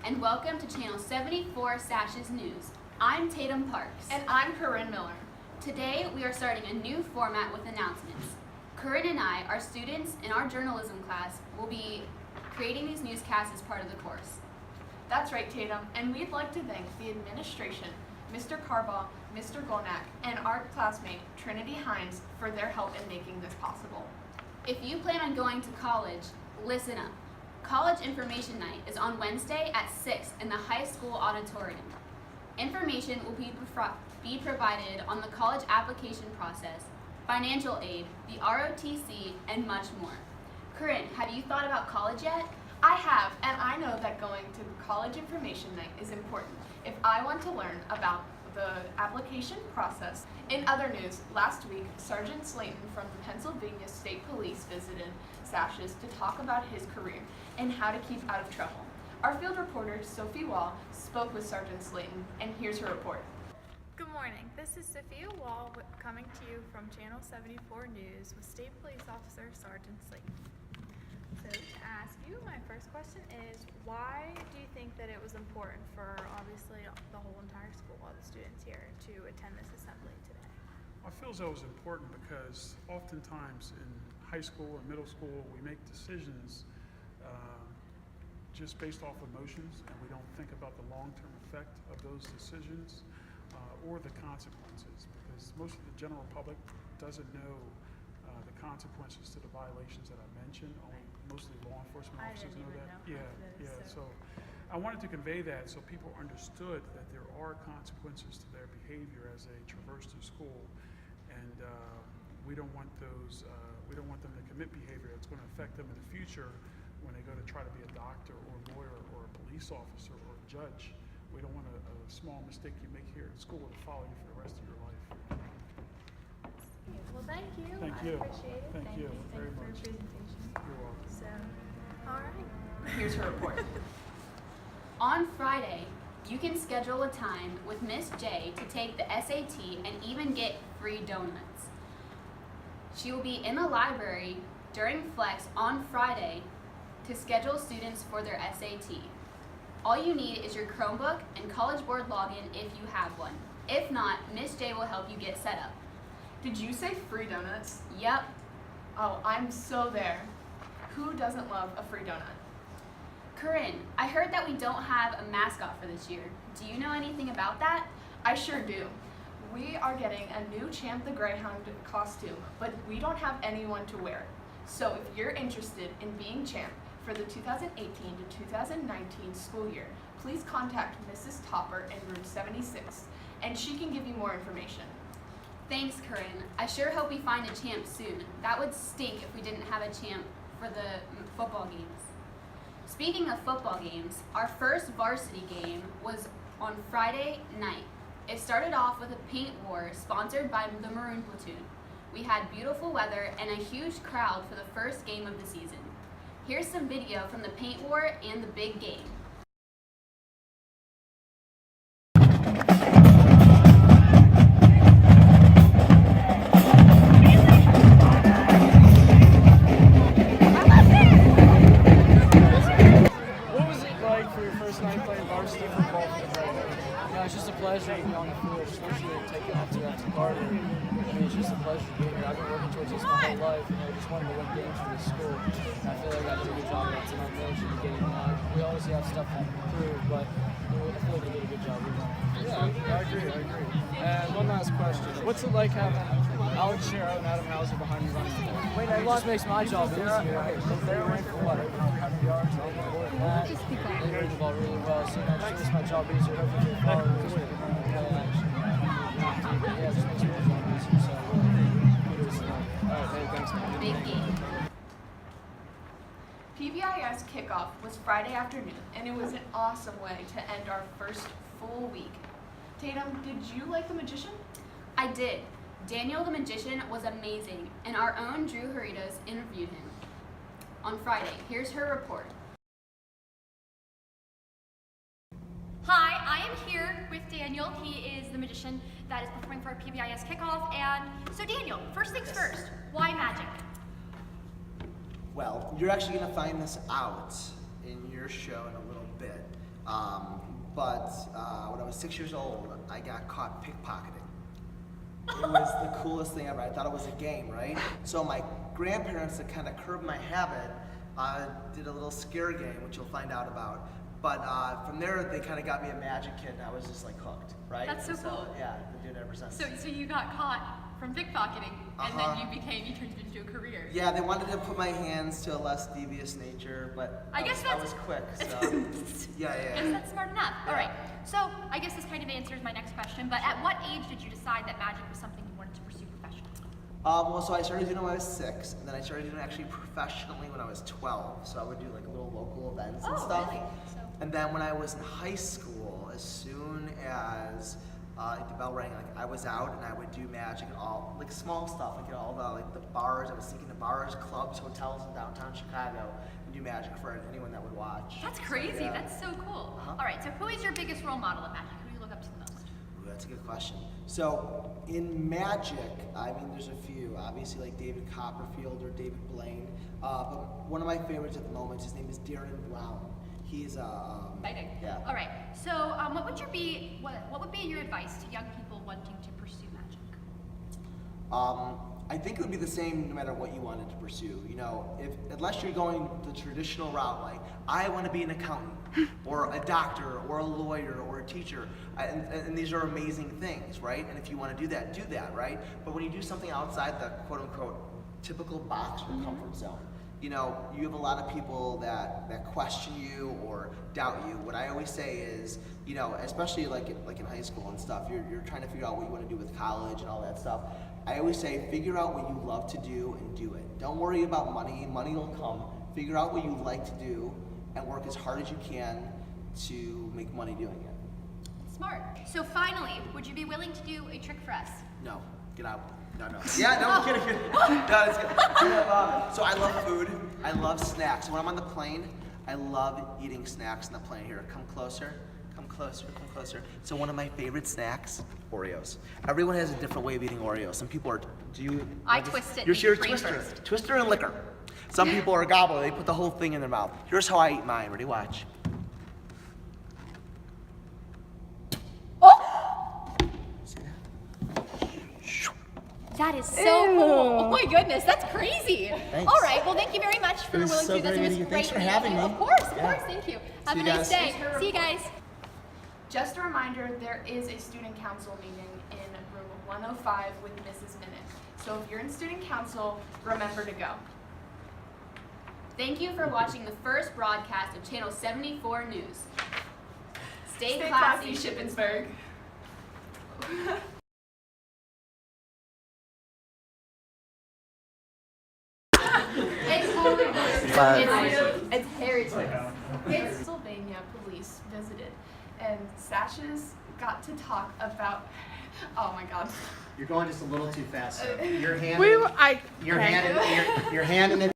And welcome to Channel 74 Sash's News. I'm Tatum Parks. And I'm Corinne Miller. Today we are starting a new format with announcements. Corinne and I, our students in our journalism class, will be creating these newscasts as part of the course. That's right, Tatum, and we'd like to thank the administration, Mr. Carbaugh, Mr. Golnack, and our classmate, Trinity Hines, for their help in making this possible. If you plan on going to college, listen up. College Information Night is on Wednesday at 6 in the high school auditorium. Information will be provided on the college application process, financial aid, the ROTC, and much more. Corinne, have you thought about college yet? I have, and I know that going to College Information Night is important if I want to learn about the application process. In other news, last week, Sergeant Slayton from the Pennsylvania State Police visited Sash's to talk about his career and how to keep out of trouble. Our field reporter, Sophie Wall, spoke with Sergeant Slayton, and here's her report. Good morning. This is Sophia Wall coming to you from Channel 74 News with State Police Officer Sergeant Slayton. So to ask you, my first question is, why do you think that it was important for obviously the whole entire school, all the students here, to attend this assembly today? I feel as though it was important because oftentimes in high school or middle school we make decisions just based off emotions, and we don't think about the long-term effect of those decisions or the consequences, because most of the general public doesn't know the consequences to the violations that I mentioned. Only mostly law enforcement officers know that. So I wanted to convey that so people understood that there are consequences to their behavior as they traverse through school, and we don't want those. We don't want them to commit behavior that's going to affect them in the future when they go to try to be a doctor or a lawyer or a police officer or a judge. We don't want a small mistake you make here at school to follow you for the rest of your life. Well, thank you. Thank I you. appreciate it. Thank you very for much. your presentation. You're welcome. So, all right. Here's her report. On Friday, you can schedule a time with Miss J to take the SAT and even get free donuts. She will be in the library during Flex on Friday to schedule students for their SAT. All you need is your Chromebook and College Board login if you have one. If not, Miss J will help you get set up. Did you say free donuts? Yep. Oh, I'm so there. Who doesn't love a free donut? Corinne, I heard that we don't have a mascot for this year. Do you know anything about that? I sure do. We are getting a new Champ the Greyhound costume, but we don't have anyone to wear it. So if you're interested in being Champ for the 2018 to 2019 school year, please contact Mrs. Topper in room 76, and she can give you more information. Thanks, Corinne. I sure hope we find a champ soon. That would stink if we didn't have a champ for the football games. Speaking of football games, our first varsity game was on Friday night. It started off with a paint war sponsored by the Maroon Platoon. We had beautiful weather and a huge crowd for the first game of the season. Here's some video from the paint war and the big game. What was it like for your first night playing varsity football for the Predators? It's just a pleasure to be on the field, especially taking off to after Carter. I mean, it's just a pleasure to be here. I've been working towards this my whole life, just wanting to win games for this school. And I feel like I did a good job of that tonight. Really should be getting we obviously have stuff to improve, but I feel like they did a good job. Yeah, I agree. And one last question. What's it like having Alex Shero and Adam Hauser behind you running the ball? It just makes my job easier. They ran for what, over 300 yards, a little more than that. They ran the ball really well, so that just makes my job easier. Hopefully they follow this week and run the play action. Yeah, it just makes my job easier, so kudos to them. All right, hey, thanks, man. Big game. PBIS kickoff was Friday afternoon, and it was an awesome way to end our first full week. Tatum, did you like The Magician? I did. Daniel the Magician was amazing, and our own Drew Haritos interviewed him on Friday. Here's her report. Hi, I am here with Daniel. He is the magician that is performing for our PBIS kickoff. And so Daniel, first things first, why magic? Well, you're actually going to find this out in your show in a little bit. But when I was 6 years old, I got caught pickpocketing. It was the coolest thing ever. I thought it was a game, right? So my grandparents, to kind of curb my habit, did a little scare game, which you'll find out about. But from there, they kind of got me a magic kit, and I was just like hooked, right? That's so cool. Yeah, I've been doing it ever since. So you got caught from pickpocketing, and then you turned it into a career. Yeah, they wanted to put my hands to a less devious nature, but I was quick, so yeah. I guess that's smart enough. All right. So I guess this kind of answers my next question. But at what age did you decide that magic was something you wanted to pursue professionally? Well, so I started doing it when I was 6, and then I started doing it actually professionally when I was 12. So I would do like little local events and stuff. Really? So And then when I was in high school, as soon as the bell rang, like I was out and I would do magic and all like small stuff, like all the bars. I was sneaking to bars, clubs, hotels in downtown Chicago and do magic for anyone that would watch. that's crazy. So, yeah. That's so cool. Uh-huh. All right. So who is your biggest role model in magic? Who do you look up to the most? Ooh, that's a good question. So in magic, I mean, there's a few. Obviously, like David Copperfield or David Blaine. But one of my favorites at the moment, his name is Darren Brown. He's Exciting. Yeah. All right. So, what would be your advice to young people wanting to pursue magic? I think it would be the same no matter what you wanted to pursue. You know, unless you're going the traditional route, like I want to be an accountant, or a doctor, or a lawyer, or a teacher, and these are amazing things, right? And if you want to do that, right? But when you do something outside the quote unquote typical box or comfort zone, you know, you have a lot of people that question you or doubt you. What I always say is, you know, especially like in high school and stuff, you're trying to figure out what you want to do with college and all that stuff. I always say, figure out what you love to do and do it. Don't worry about money. Money will come. Figure out what you like to do and work as hard as you can to make money doing it. Smart. So finally, would you be willing to do a trick for us? No, get out. No. Yeah, no, I'm kidding. No, it's good. So I love food. I love snacks. When I'm on the plane, I love eating snacks on the plane. Here, come closer. Come closer. So one of my favorite snacks, Oreos. Everyone has a different way of eating Oreos. Some people are, I twist it. You're and a eat brain twister. first. Twister and liquor. Some people are gobble. They put the whole thing in their mouth. Here's how I eat mine. Ready? Watch. See that? That is so cool. Oh my goodness, that's crazy. Thanks. All right, well, thank you very much for It was willing so to do this. great It was meeting you. Thanks great for having meeting you. me. Of course, Yeah. thank you. Have See a you nice guys. day. Thanks for See you guys. Just a reminder, there is a student council meeting in room 105 with Mrs. Minute. So if you're in student council, remember to go. Thank you for watching the first broadcast of Channel 74 News. Stay Stay classy, classy, Shippensburg. It's Hollywood. It's heritage. Pennsylvania police visited, and Sashes got to talk about. Oh my God. You're going just a little too fast. So your hand, I your hand in the